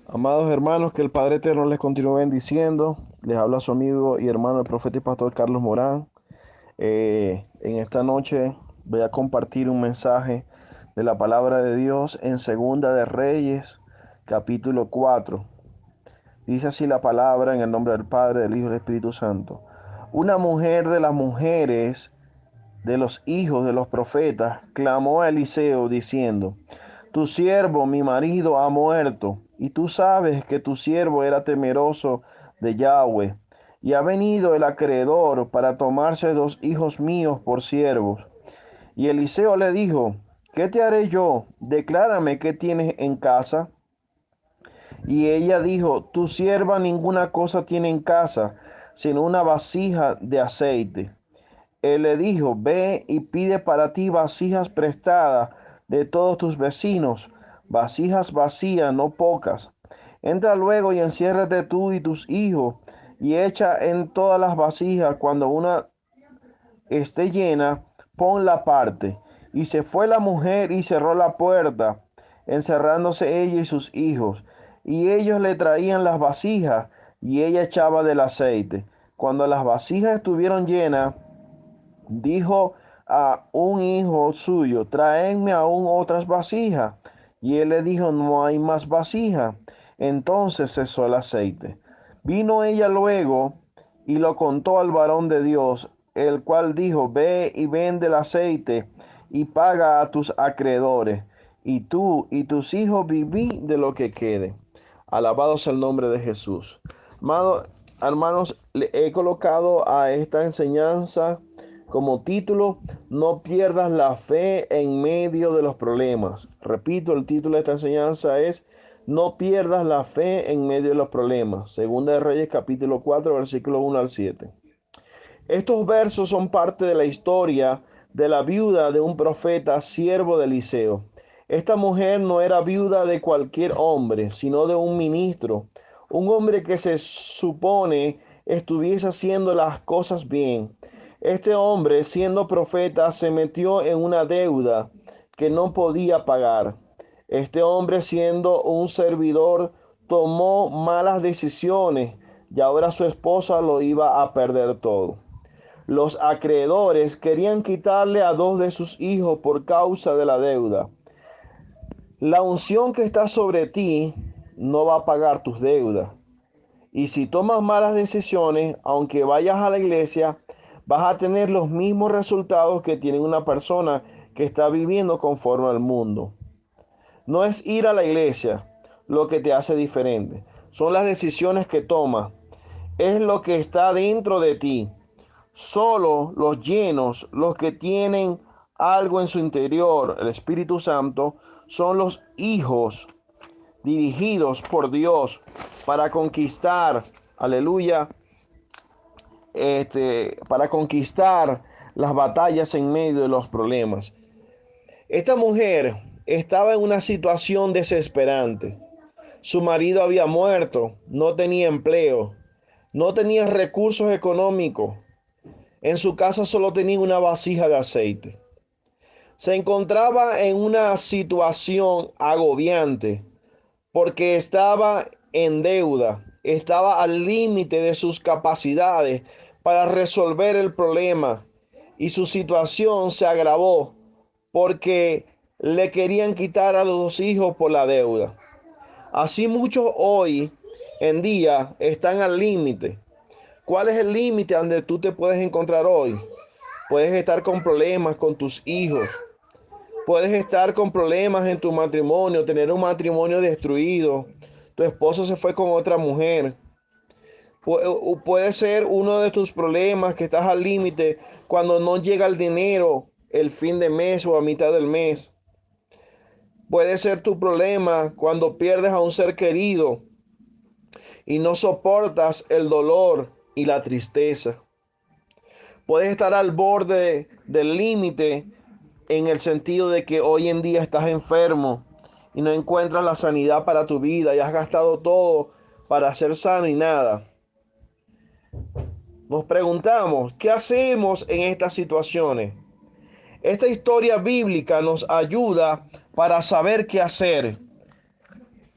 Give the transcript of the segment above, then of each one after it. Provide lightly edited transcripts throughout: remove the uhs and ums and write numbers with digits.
Amados hermanos, que el Padre Eterno les continúe bendiciendo. Les habla su amigo y hermano, el profeta y pastor Carlos Morán. En esta noche voy a compartir un mensaje de la palabra de Dios en Segunda de Reyes, capítulo 4. Dice así la palabra en el nombre del Padre, del Hijo y del Espíritu Santo. Una mujer de las mujeres de los hijos de los profetas clamó a Eliseo diciendo: Tu siervo, mi marido, ha muerto, y tú sabes que tu siervo era temeroso de Yahweh, y ha venido el acreedor para tomarse 2 hijos míos por siervos. Y Eliseo le dijo: ¿Qué te haré yo? Declárame qué tienes en casa. Y ella dijo: Tu sierva ninguna cosa tiene en casa, sino una vasija de aceite. Él le dijo: Ve y pide para ti vasijas prestadas de todos tus vecinos, vasijas vacías, no pocas. Entra luego y enciérrate tú y tus hijos, y echa en todas las vasijas. Cuando una esté llena, ponla aparte. Y se fue la mujer y cerró la puerta, encerrándose ella y sus hijos. Y ellos le traían las vasijas, y ella echaba del aceite. Cuando las vasijas estuvieron llenas, dijo a un hijo suyo: Traedme aún otras vasijas. Y él le dijo: No hay más vasijas. Entonces cesó el aceite. Vino ella luego y lo contó al varón de Dios, el cual dijo: Ve y vende el aceite y paga a tus acreedores, y tú y tus hijos viví de lo que quede. Alabado sea el nombre de Jesús. Hermanos, le he colocado a esta enseñanza como título: No pierdas la fe en medio de los problemas. Repito, el título de esta enseñanza es: No pierdas la fe en medio de los problemas. Segunda de Reyes, capítulo 4, versículo 1 al 7. Estos versos son parte de la historia de la viuda de un profeta, siervo de Eliseo. Esta mujer no era viuda de cualquier hombre, sino de un ministro, un hombre que se supone estuviese haciendo las cosas bien. Este hombre, siendo profeta, se metió en una deuda que no podía pagar. Este hombre, siendo un servidor, tomó malas decisiones y ahora su esposa lo iba a perder todo. Los acreedores querían quitarle a 2 de sus hijos por causa de la deuda. La unción que está sobre ti no va a pagar tus deudas. Y si tomas malas decisiones, aunque vayas a la iglesia, vas a tener los mismos resultados que tiene una persona que está viviendo conforme al mundo. No es ir a la iglesia lo que te hace diferente, son las decisiones que tomas, es lo que está dentro de ti. Solo los llenos, los que tienen algo en su interior, el Espíritu Santo, son los hijos dirigidos por Dios para conquistar, aleluya, para conquistar las batallas en medio de los problemas. Esta mujer estaba en una situación desesperante. Su marido había muerto, no tenía empleo, no tenía recursos económicos. En su casa solo tenía una vasija de aceite. Se encontraba en una situación agobiante porque estaba en deuda, estaba al límite de sus capacidades para resolver el problema, y su situación se agravó porque le querían quitar a los 2 hijos por la deuda. Así muchos hoy en día están al límite. ¿Cuál es el límite donde tú te puedes encontrar hoy? Puedes estar con problemas con tus hijos. Puedes estar con problemas en tu matrimonio, tener un matrimonio destruido. Tu esposo se fue con otra mujer. Puede ser uno de tus problemas que estás al límite cuando no llega el dinero el fin de mes o a mitad del mes. Puede ser tu problema cuando pierdes a un ser querido y no soportas el dolor y la tristeza. Puedes estar al borde del límite en el sentido de que hoy en día estás enfermo y no encuentras la sanidad para tu vida y has gastado todo para ser sano y nada. Nos preguntamos, ¿qué hacemos en estas situaciones? Esta historia bíblica nos ayuda para saber qué hacer.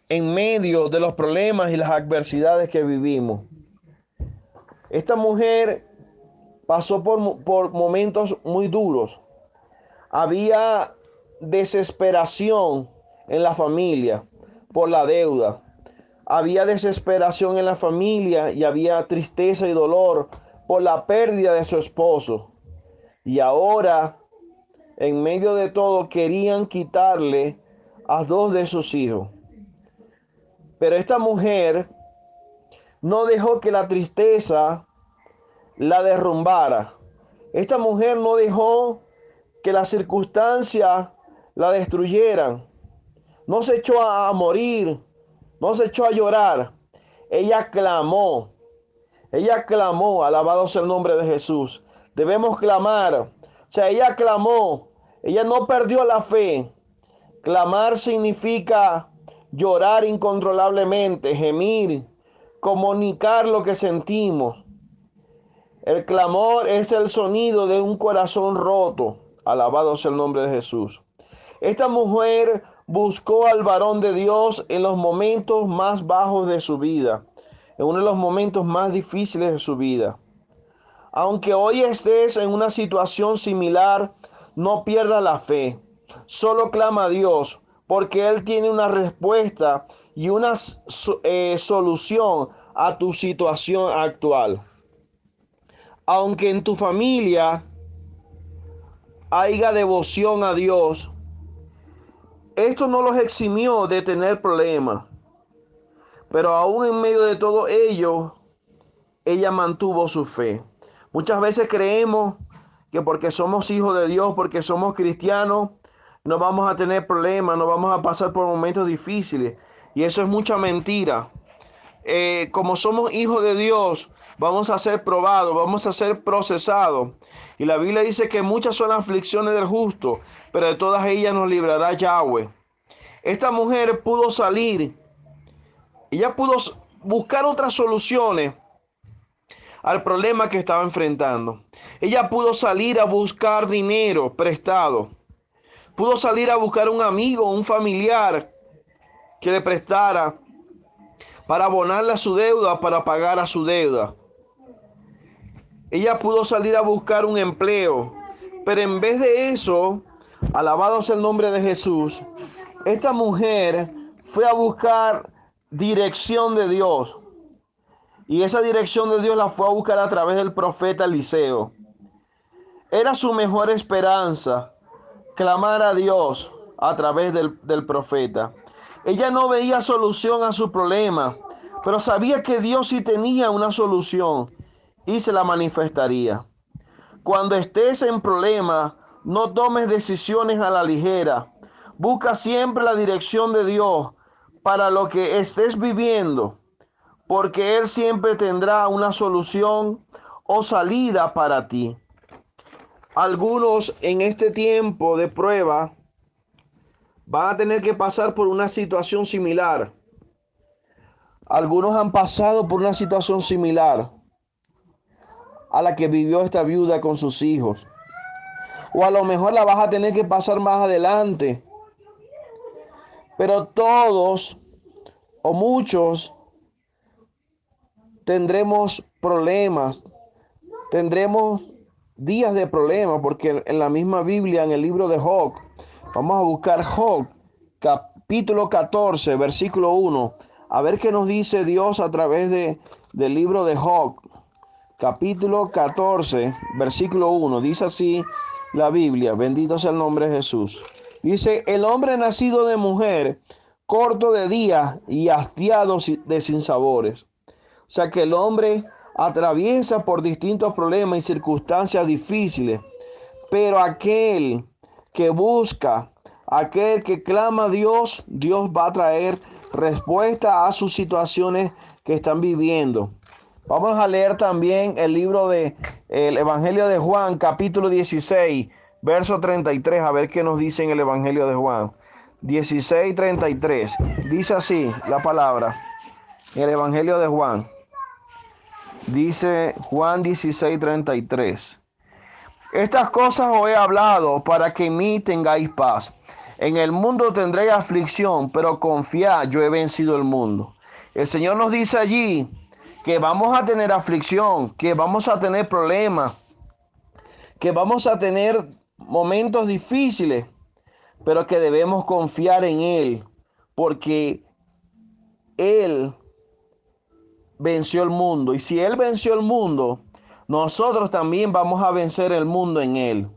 en medio de los problemas y las adversidades que vivimos. Esta mujer pasó por momentos muy duros. Había desesperación en la familia por la deuda. Había desesperación en la familia y había tristeza y dolor por la pérdida de su esposo. Y ahora, en medio de todo, querían quitarle a 2 de sus hijos. Pero esta mujer no dejó que la tristeza la derrumbara. Esta mujer no dejó que las circunstancias la destruyeran. No se echó a morir, no se echó a llorar. Ella clamó, alabado sea el nombre de Jesús. Debemos clamar. O sea, ella clamó, ella no perdió la fe. Clamar significa llorar incontrolablemente, gemir, comunicar lo que sentimos. El clamor es el sonido de un corazón roto. Alabado sea el nombre de Jesús. Esta mujer buscó al varón de Dios en los momentos más bajos de su vida, en uno de los momentos más difíciles de su vida. Aunque hoy estés en una situación similar, no pierdas la fe. Solo clama a Dios, porque Él tiene una respuesta y una solución a tu situación actual. Aunque en tu familia haya devoción a Dios, esto no los eximió de tener problemas. Pero aún en medio de todo ello, ella mantuvo su fe. Muchas veces creemos que porque somos hijos de Dios, porque somos cristianos, no vamos a tener problemas, no vamos a pasar por momentos difíciles. Y eso es mucha mentira. Como somos hijos de Dios, vamos a ser probados, vamos a ser procesados. Y la Biblia dice que muchas son las aflicciones del justo, pero de todas ellas nos librará Yahweh. Esta mujer pudo salir, ella pudo buscar otras soluciones al problema que estaba enfrentando. Ella pudo salir a buscar dinero prestado. Pudo salir a buscar un amigo, un familiar que le prestara para abonarle a su deuda, para pagar a su deuda. Ella pudo salir a buscar un empleo, pero en vez de eso, alabado sea el nombre de Jesús, esta mujer fue a buscar dirección de Dios. Y esa dirección de Dios la fue a buscar a través del profeta Eliseo. Era su mejor esperanza clamar a Dios a través del profeta. Ella no veía solución a su problema, pero sabía que Dios sí tenía una solución y se la manifestaría. Cuando estés en problema, no tomes decisiones a la ligera. Busca siempre la dirección de Dios para lo que estés viviendo, porque Él siempre tendrá una solución o salida para ti. Algunos en este tiempo de prueba van a tener que pasar por una situación similar. Algunos han pasado por una situación similar a la que vivió esta viuda con sus hijos. O a lo mejor la vas a tener que pasar más adelante. Pero todos o muchos tendremos problemas, tendremos días de problemas, porque en la misma Biblia, en el libro de Job, vamos a buscar Job, capítulo 14, versículo 1, a ver qué nos dice Dios a través del libro de Job, capítulo 14, versículo 1, dice así la Biblia, bendito sea el nombre de Jesús. Dice, el hombre nacido de mujer, corto de días y hastiado de sinsabores. O sea que el hombre atraviesa por distintos problemas y circunstancias difíciles, pero aquel que busca, aquel que clama a Dios, Dios va a traer respuesta a sus situaciones que están viviendo. Vamos a leer también el libro de el Evangelio de Juan, capítulo 16, verso 33, a ver qué nos dice en el Evangelio de Juan. 16:33. Dice así la palabra. El Evangelio de Juan. Dice Juan 16:33. Estas cosas os he hablado para que en mí tengáis paz. En el mundo tendréis aflicción, pero confiad, yo he vencido el mundo. El Señor nos dice allí que vamos a tener aflicción, que vamos a tener problemas, que vamos a tener momentos difíciles, pero que debemos confiar en Él, porque Él venció el mundo. Y si Él venció el mundo, nosotros también vamos a vencer el mundo en Él.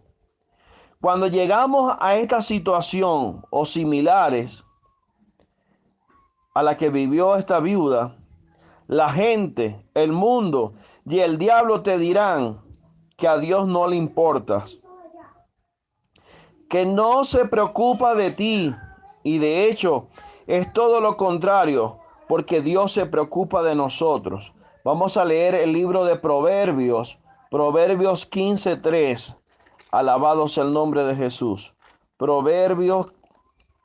Cuando llegamos a esta situación o similares a la que vivió esta viuda, la gente, el mundo y el diablo te dirán que a Dios no le importas, que no se preocupa de ti, y de hecho es todo lo contrario, porque Dios se preocupa de nosotros. Vamos a leer el libro de Proverbios, Proverbios 15:3. Alabado sea el nombre de Jesús. Proverbios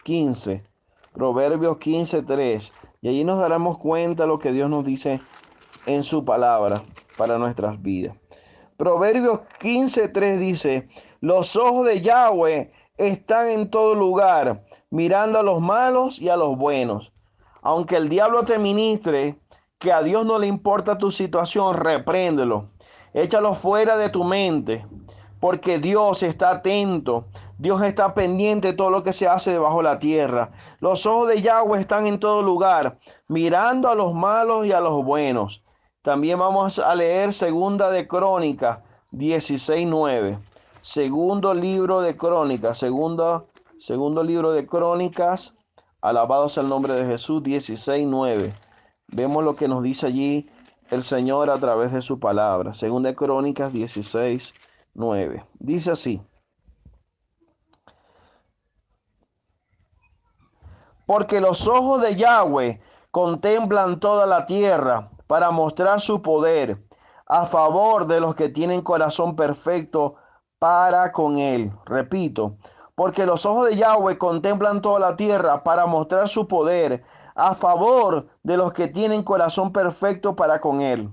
15, Proverbios 15:3. Y allí nos daremos cuenta de lo que Dios nos dice en su palabra para nuestras vidas. Proverbios 15:3 dice: los ojos de Yahweh están en todo lugar, mirando a los malos y a los buenos. Aunque el diablo te ministre que a Dios no le importa tu situación, repréndelo. Échalo fuera de tu mente, porque Dios está atento. Dios está pendiente de todo lo que se hace debajo de la tierra. Los ojos de Yahweh están en todo lugar, mirando a los malos y a los buenos. También vamos a leer Segunda de Crónicas 16:9. Segundo libro de Crónicas, segundo libro de Crónicas, alabado sea el nombre de Jesús, 16:9. Vemos lo que nos dice allí el Señor a través de su palabra. Segunda de Crónicas 16:9. Dice así: porque los ojos de Yahweh contemplan toda la tierra para mostrar su poder a favor de los que tienen corazón perfecto para con él. Repito, porque los ojos de Yahweh contemplan toda la tierra para mostrar su poder a favor de los que tienen corazón perfecto para con él.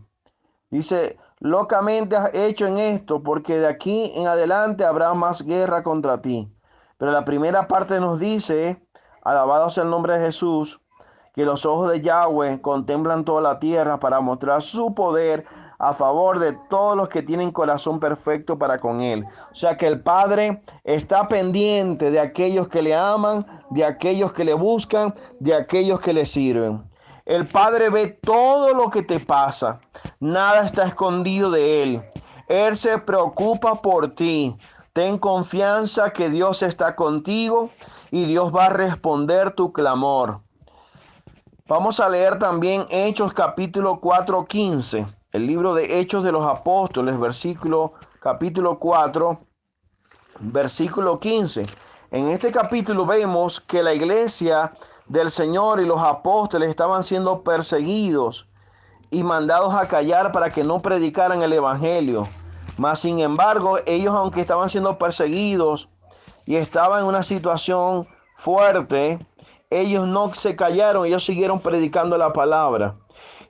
Dice: locamente has hecho en esto, porque de aquí en adelante habrá más guerra contra ti. Pero la primera parte nos dice, alabado sea el nombre de Jesús, que los ojos de Yahweh contemplan toda la tierra para mostrar su poder a favor de todos los que tienen corazón perfecto para con él. O sea que el Padre está pendiente de aquellos que le aman, de aquellos que le buscan, de aquellos que le sirven. El Padre ve todo lo que te pasa. Nada está escondido de Él. Él se preocupa por ti. Ten confianza que Dios está contigo y Dios va a responder tu clamor. Vamos a leer también Hechos capítulo 4:15. El libro de Hechos de los Apóstoles, capítulo 4, versículo 15. En este capítulo vemos que la iglesia del Señor y los apóstoles estaban siendo perseguidos y mandados a callar para que no predicaran el evangelio. Mas sin embargo, ellos, aunque estaban siendo perseguidos y estaban en una situación fuerte, ellos no se callaron, ellos siguieron predicando la palabra.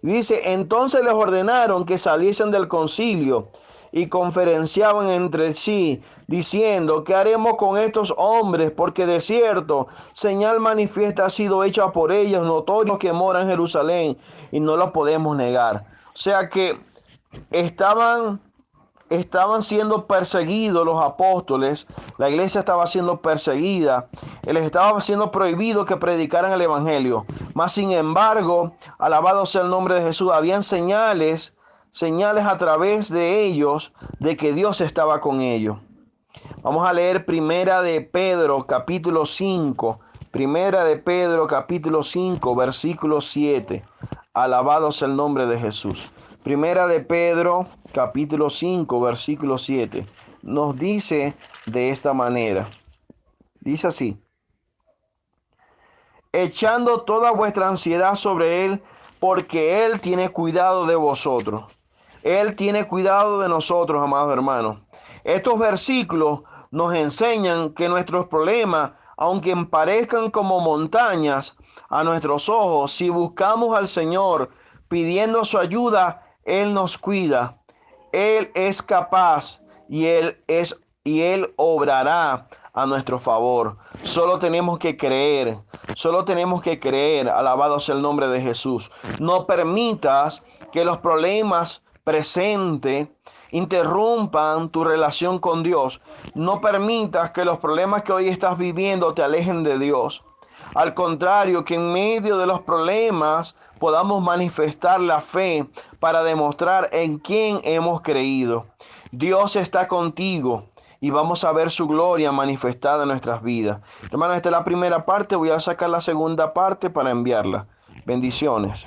Dice: entonces les ordenaron que saliesen del concilio y conferenciaban entre sí, diciendo: ¿qué haremos con estos hombres? Porque de cierto, señal manifiesta ha sido hecha por ellos, notorio que moran en Jerusalén, y no lo podemos negar. O sea que estaban siendo perseguidos los apóstoles, la iglesia estaba siendo perseguida, les estaba siendo prohibido que predicaran el evangelio. Mas sin embargo, alabado sea el nombre de Jesús, habían señales a través de ellos de que Dios estaba con ellos. Vamos a leer Primera de Pedro capítulo 5, Primera de Pedro capítulo 5, versículo 7. Alabado sea el nombre de Jesús. Primera de Pedro capítulo 5, versículo 7. Nos dice de esta manera. Dice así: echando toda vuestra ansiedad sobre Él, porque Él tiene cuidado de vosotros. Él tiene cuidado de nosotros, amados hermanos. Estos versículos nos enseñan que nuestros problemas, aunque parezcan como montañas a nuestros ojos, si buscamos al Señor pidiendo su ayuda, Él nos cuida. Él es capaz y Él obrará a nuestro favor. Solo tenemos que creer, solo tenemos que creer. Alabado sea el nombre de Jesús. No permitas que los problemas presentes interrumpan tu relación con Dios. No permitas que los problemas que hoy estás viviendo te alejen de Dios. Al contrario, que en medio de los problemas podamos manifestar la fe para demostrar en quién hemos creído. Dios está contigo y vamos a ver su gloria manifestada en nuestras vidas. Hermano, esta es la primera parte. Voy a sacar la segunda parte para enviarla. Bendiciones.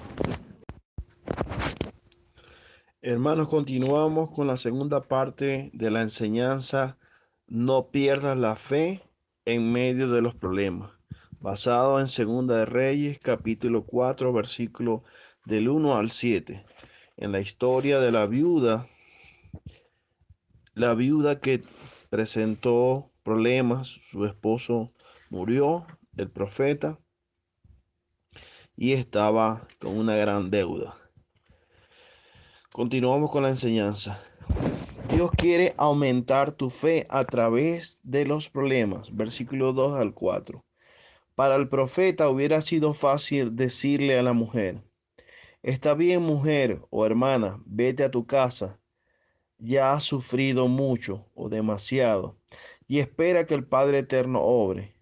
Hermanos, continuamos con la segunda parte de la enseñanza. No pierdas la fe en medio de los problemas. Basado en Segunda de Reyes, capítulo 4, versículo del 1 al 7. En la historia de la viuda que presentó problemas, su esposo murió, el profeta, y estaba con una gran deuda. Continuamos con la enseñanza. Dios quiere aumentar tu fe a través de los problemas. Versículo 2 al 4. Para el profeta hubiera sido fácil decirle a la mujer: está bien, mujer o hermana, vete a tu casa. Ya has sufrido mucho o demasiado y espera que el Padre Eterno obre.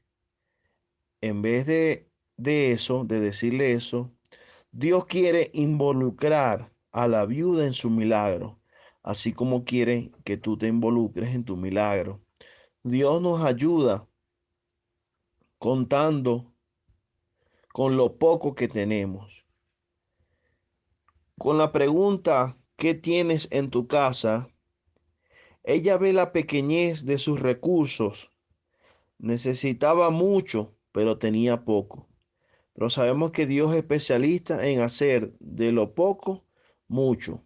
En vez de decirle eso, Dios quiere involucrar a la viuda en su milagro, así como quiere que tú te involucres en tu milagro. Dios nos ayuda contando con lo poco que tenemos. Con la pregunta, ¿qué tienes en tu casa? Ella ve la pequeñez de sus recursos. Necesitaba mucho, pero tenía poco. Pero sabemos que Dios es especialista en hacer de lo poco mucho.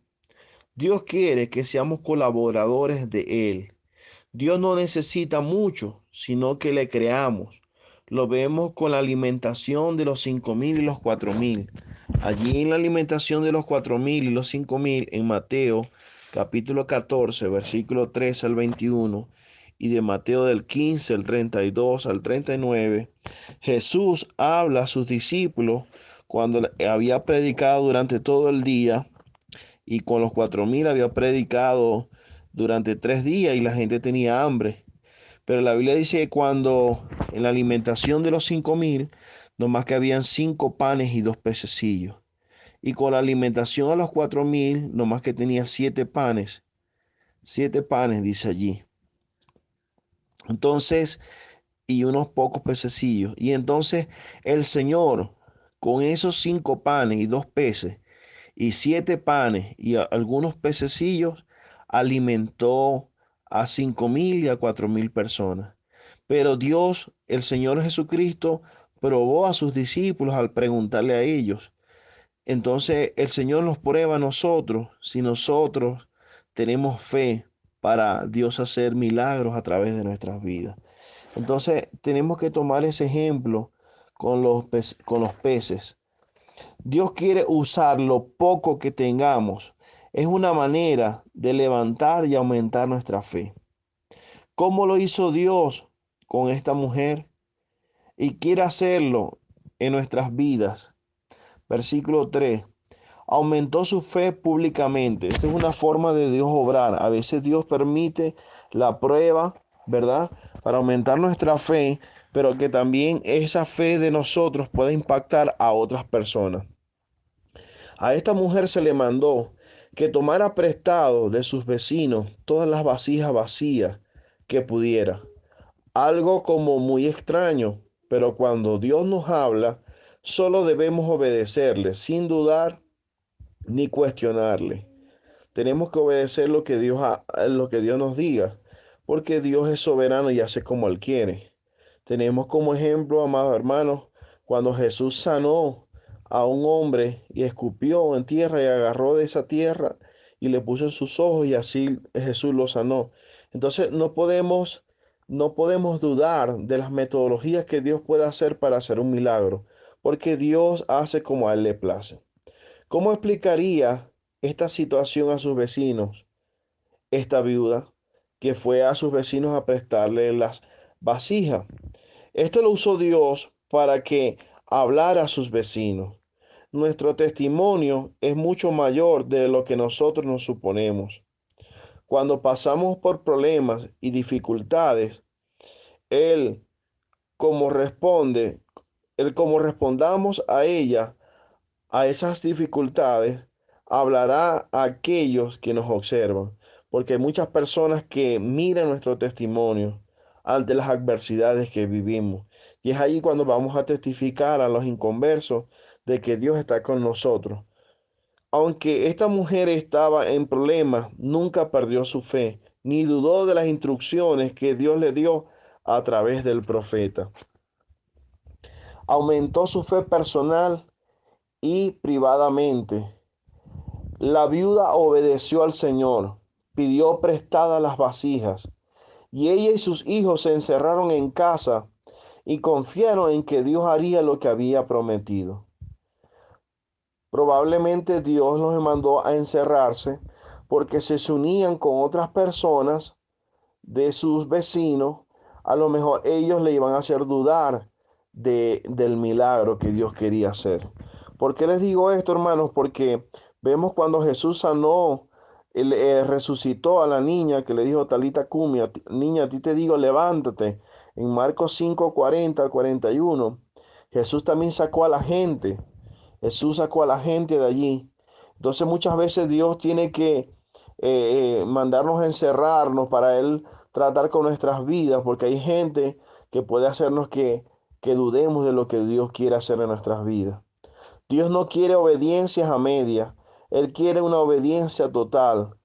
Dios quiere que seamos colaboradores de Él. Dios no necesita mucho, sino que le creamos. Lo vemos con la alimentación de los 5,000 y los 4,000. Allí en la alimentación de los 4,000 y los 5,000, en Mateo capítulo 14, versículo 13 al 21, y de Mateo del 15, el 32 al 39, Jesús habla a sus discípulos cuando había predicado durante todo el día, y con los 4,000 había predicado durante 3 días y la gente tenía hambre. Pero la Biblia dice que cuando en la alimentación de los 5,000, nomás que habían 5 panes y 2 pececillos. Y con la alimentación a los 4,000, nomás que tenía 7 panes. 7 panes, dice allí. Entonces, y unos pocos pececillos. Y entonces el Señor, con esos 5 panes y 2 peces, y 7 panes y algunos pececillos, alimentó a 5,000 y a 4,000 personas. Pero Dios, el Señor Jesucristo, probó a sus discípulos al preguntarle a ellos. Entonces el Señor nos prueba a nosotros si nosotros tenemos fe para Dios hacer milagros a través de nuestras vidas. Entonces tenemos que tomar ese ejemplo con los peces. Dios quiere usar lo poco que tengamos. Es una manera de levantar y aumentar nuestra fe. ¿Cómo lo hizo Dios con esta mujer? Y quiere hacerlo en nuestras vidas. Versículo 3. Aumentó su fe públicamente. Esa es una forma de Dios obrar. A veces Dios permite la prueba, ¿verdad? Para aumentar nuestra fe, pero que también esa fe de nosotros pueda impactar a otras personas. A esta mujer se le mandó que tomara prestado de sus vecinos todas las vasijas vacías que pudiera. Algo como muy extraño, pero cuando Dios nos habla, solo debemos obedecerle sin dudar ni cuestionarle. Tenemos que obedecer lo que Dios nos diga, porque Dios es soberano y hace como Él quiere. Tenemos como ejemplo, amados hermanos, cuando Jesús sanó a un hombre y escupió en tierra y agarró de esa tierra y le puso en sus ojos y así Jesús lo sanó. Entonces no podemos dudar de las metodologías que Dios puede hacer para hacer un milagro, porque Dios hace como a Él le place. ¿Cómo explicaría esta situación a sus vecinos? Esta viuda que fue a sus vecinos a prestarle vasija. Esto lo usó Dios para que hablara a sus vecinos. Nuestro testimonio es mucho mayor de lo que nosotros nos suponemos. Cuando pasamos por problemas y dificultades, Él como responde, Él como respondamos a ella, a esas dificultades, hablará a aquellos que nos observan, porque hay muchas personas que miran nuestro testimonio ante las adversidades que vivimos. Y es ahí cuando vamos a testificar a los inconversos de que Dios está con nosotros. Aunque esta mujer estaba en problemas, nunca perdió su fe, ni dudó de las instrucciones que Dios le dio a través del profeta. Aumentó su fe personal y privadamente. La viuda obedeció al Señor, pidió prestadas las vasijas, y ella y sus hijos se encerraron en casa y confiaron en que Dios haría lo que había prometido. Probablemente Dios los mandó a encerrarse porque se unían con otras personas de sus vecinos. A lo mejor ellos le iban a hacer dudar del milagro que Dios quería hacer. ¿Por qué les digo esto, hermanos? Porque vemos cuando Jesús sanó, él, resucitó a la niña que le dijo Talita Cumi, niña, a ti te digo, levántate. En Marcos 5, 40 al 41, Jesús también sacó a la gente. Jesús sacó a la gente de allí. Entonces muchas veces Dios tiene que mandarnos a encerrarnos para Él tratar con nuestras vidas, porque hay gente que puede hacernos que dudemos de lo que Dios quiere hacer en nuestras vidas. Dios no quiere obediencias a medias, Él quiere una obediencia total,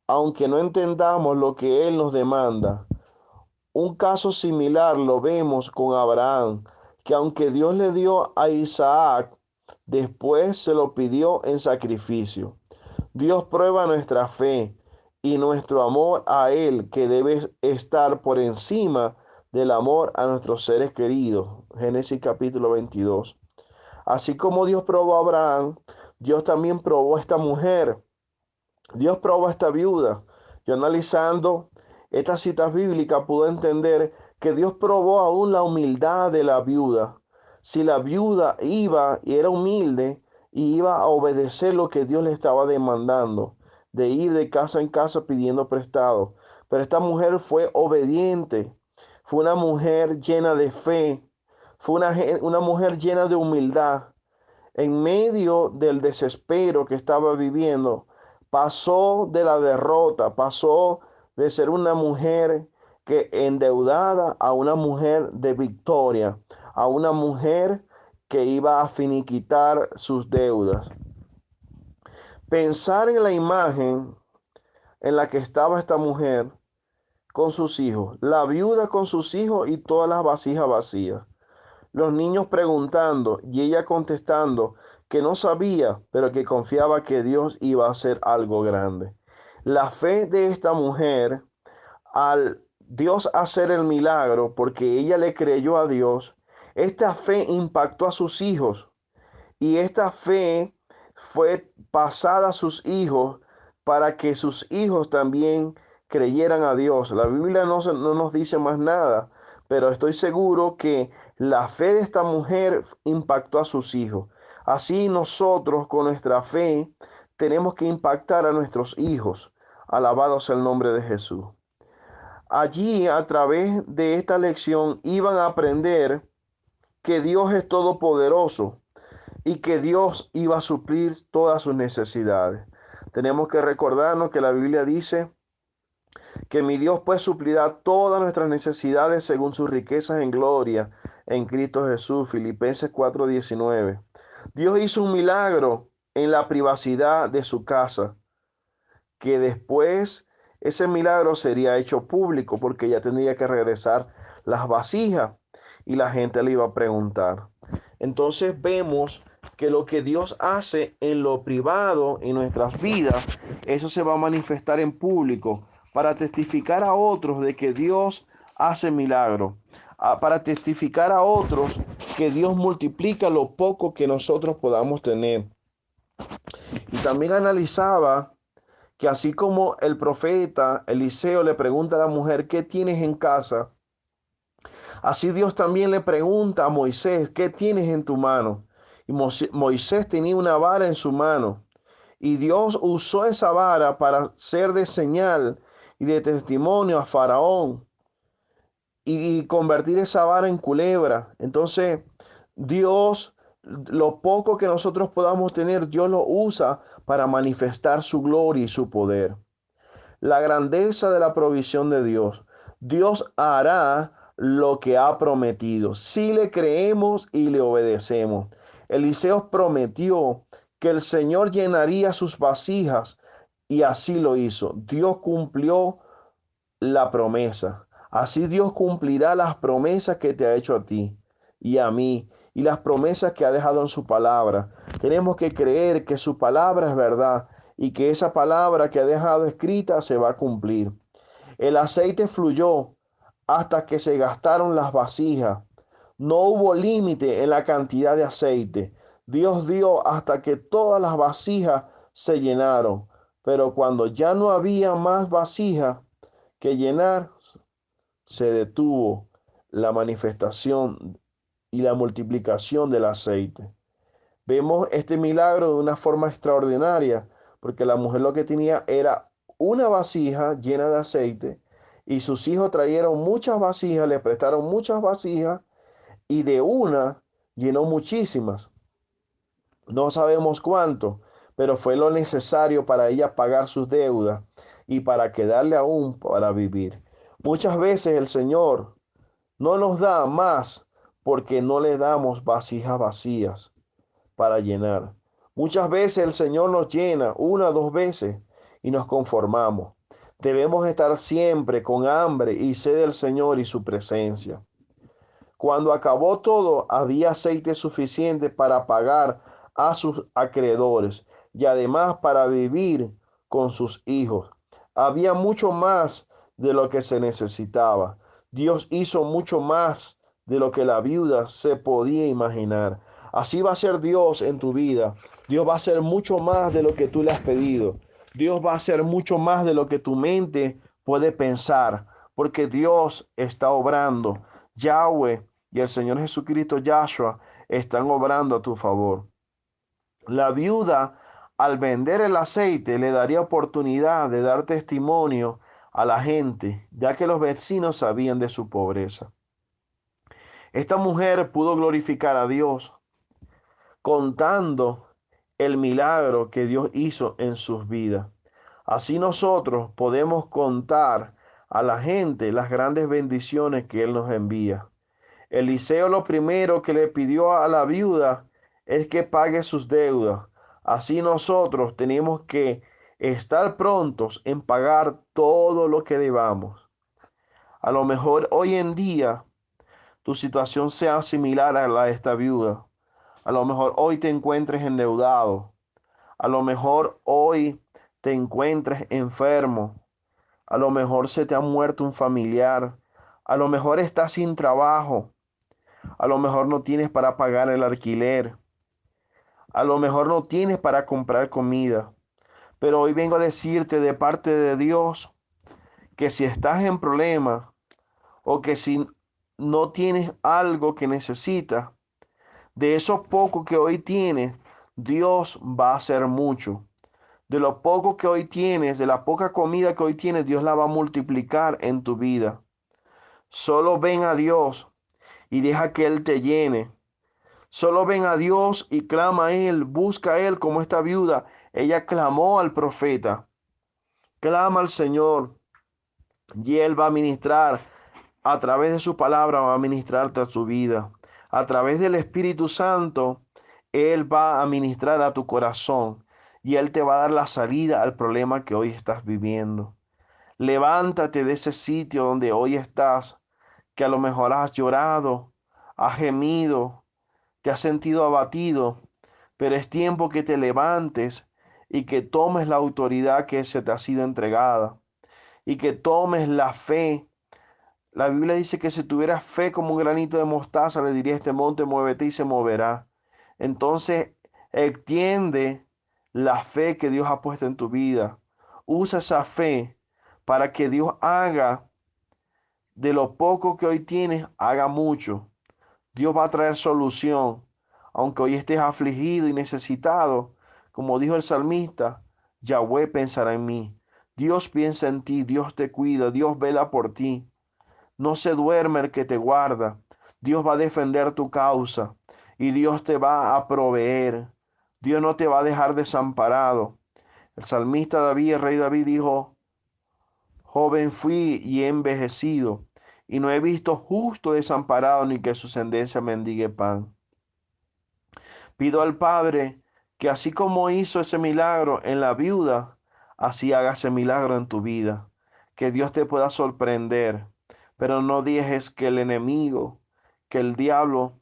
aunque no entendamos lo que Él nos demanda. Un caso similar lo vemos con Abraham, que aunque Dios le dio a Isaac, después se lo pidió en sacrificio. Dios prueba nuestra fe y nuestro amor a Él, que debe estar por encima del amor a nuestros seres queridos. Génesis capítulo 22. Así como Dios probó a Abraham, Dios también probó a esta mujer. Dios probó a esta viuda. Yo analizando estas citas bíblicas pude entender que Dios probó aún la humildad de la viuda. Si la viuda iba y era humilde y iba a obedecer lo que Dios le estaba demandando, de ir de casa en casa pidiendo prestado. Pero esta mujer fue obediente, fue una mujer llena de fe, fue una mujer llena de humildad. En medio del desespero que estaba viviendo, pasó de la derrota, pasó de ser una mujer que endeudada a una mujer de victoria, a una mujer que iba a finiquitar sus deudas. Pensar en la imagen en la que estaba esta mujer con sus hijos, la viuda con sus hijos y todas las vasijas vacías. Los niños preguntando y ella contestando que no sabía, pero que confiaba que Dios iba a hacer algo grande. La fe de esta mujer al Dios hacer el milagro, porque ella le creyó a Dios, esta fe impactó a sus hijos y esta fe fue pasada a sus hijos para que sus hijos también creyeran a Dios. La Biblia no nos dice más nada, pero estoy seguro que la fe de esta mujer impactó a sus hijos. Así nosotros con nuestra fe tenemos que impactar a nuestros hijos. Alabado sea el nombre de Jesús. Allí a través de esta lección iban a aprender que Dios es todopoderoso y que Dios iba a suplir todas sus necesidades. Tenemos que recordarnos que la Biblia dice que mi Dios pues suplirá todas nuestras necesidades según sus riquezas en gloria en Cristo Jesús. Filipenses 4:19. Dios hizo un milagro en la privacidad de su casa, que después ese milagro sería hecho público porque ya tendría que regresar las vasijas y la gente le iba a preguntar. Entonces vemos que lo que Dios hace en lo privado, en nuestras vidas, eso se va a manifestar en público para testificar a otros de que Dios hace milagros, para testificar a otros que Dios multiplica lo poco que nosotros podamos tener. Y también analizaba que así como el profeta Eliseo le pregunta a la mujer, ¿qué tienes en casa? Así Dios también le pregunta a Moisés, ¿qué tienes en tu mano? Y Moisés tenía una vara en su mano. Y Dios usó esa vara para ser de señal y de testimonio a Faraón y convertir esa vara en culebra. Entonces, Dios, lo poco que nosotros podamos tener, Dios lo usa para manifestar su gloria y su poder. La grandeza de la provisión de Dios. Dios hará lo que ha prometido, si le creemos y le obedecemos. Eliseo prometió que el Señor llenaría sus vasijas y así lo hizo. Dios cumplió la promesa. Así Dios cumplirá las promesas que te ha hecho a ti y a mí y las promesas que ha dejado en su palabra. Tenemos que creer que su palabra es verdad y que esa palabra que ha dejado escrita se va a cumplir. El aceite fluyó hasta que se gastaron las vasijas. No hubo límite en la cantidad de aceite. Dios dio hasta que todas las vasijas se llenaron. Pero cuando ya no había más vasijas que llenar, se detuvo la manifestación y la multiplicación del aceite. Vemos este milagro de una forma extraordinaria, porque la mujer lo que tenía era una vasija llena de aceite y sus hijos trajeron muchas vasijas, le prestaron muchas vasijas y de una llenó muchísimas. No sabemos cuánto, pero fue lo necesario para ella pagar sus deudas y para quedarle aún para vivir. Muchas veces el Señor no nos da más porque no le damos vasijas vacías para llenar. Muchas veces el Señor nos llena una o dos veces y nos conformamos. Debemos estar siempre con hambre y sed del Señor y su presencia. Cuando acabó todo, había aceite suficiente para pagar a sus acreedores y además para vivir con sus hijos. Había mucho más de lo que se necesitaba. Dios hizo mucho más de lo que la viuda se podía imaginar. Así va a ser Dios en tu vida. Dios va a hacer mucho más de lo que tú le has pedido. Dios va a hacer mucho más de lo que tu mente puede pensar, porque Dios está obrando. Yahweh y el Señor Jesucristo Yahshua están obrando a tu favor. La viuda, al vender el aceite, le daría oportunidad de dar testimonio a la gente, ya que los vecinos sabían de su pobreza. Esta mujer pudo glorificar a Dios contando el milagro que Dios hizo en sus vidas. Así nosotros podemos contar a la gente las grandes bendiciones que Él nos envía. Eliseo lo primero que le pidió a la viuda es que pague sus deudas. Así nosotros tenemos que estar prontos en pagar todo lo que debamos. A lo mejor hoy en día tu situación sea similar a la de esta viuda. A lo mejor hoy te encuentres endeudado. A lo mejor hoy te encuentres enfermo. A lo mejor se te ha muerto un familiar. A lo mejor estás sin trabajo. A lo mejor no tienes para pagar el alquiler. A lo mejor no tienes para comprar comida. Pero hoy vengo a decirte de parte de Dios que si estás en problema o que si no tienes algo que necesitas, de eso poco que hoy tienes, Dios va a hacer mucho. De lo poco que hoy tienes, de la poca comida que hoy tienes, Dios la va a multiplicar en tu vida. Solo ven a Dios y deja que Él te llene. Solo ven a Dios y clama a Él, busca a Él como esta viuda. Ella clamó al profeta, clama al Señor y Él va a ministrar a través de su palabra, va a ministrarte a tu vida. A través del Espíritu Santo, Él va a ministrar a tu corazón y Él te va a dar la salida al problema que hoy estás viviendo. Levántate de ese sitio donde hoy estás, que a lo mejor has llorado, has gemido, te has sentido abatido, pero es tiempo que te levantes y que tomes la autoridad que se te ha sido entregada y que tomes la fe. La Biblia dice que si tuvieras fe como un granito de mostaza, le diría a este monte, muévete y se moverá. Entonces, extiende la fe que Dios ha puesto en tu vida. Usa esa fe para que Dios haga de lo poco que hoy tienes, haga mucho. Dios va a traer solución. Aunque hoy estés afligido y necesitado, como dijo el salmista, Yahweh pensará en mí. Dios piensa en ti, Dios te cuida, Dios vela por ti. No se duerme el que te guarda. Dios va a defender tu causa y Dios te va a proveer. Dios no te va a dejar desamparado. El salmista David, el rey David dijo, joven fui y he envejecido, y no he visto justo desamparado ni que su descendencia mendigue pan. Pido al Padre que así como hizo ese milagro en la viuda, así haga ese milagro en tu vida. Que Dios te pueda sorprender, pero no dejes que el enemigo, que el diablo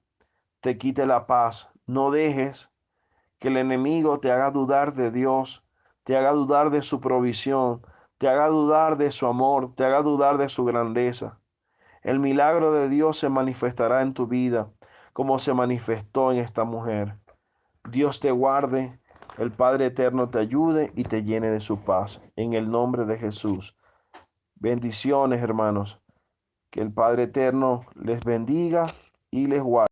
te quite la paz. No dejes que el enemigo te haga dudar de Dios, te haga dudar de su provisión, te haga dudar de su amor, te haga dudar de su grandeza. El milagro de Dios se manifestará en tu vida como se manifestó en esta mujer. Dios te guarde, el Padre Eterno te ayude y te llene de su paz. En el nombre de Jesús. Bendiciones, hermanos. Que el Padre Eterno les bendiga y les guarde.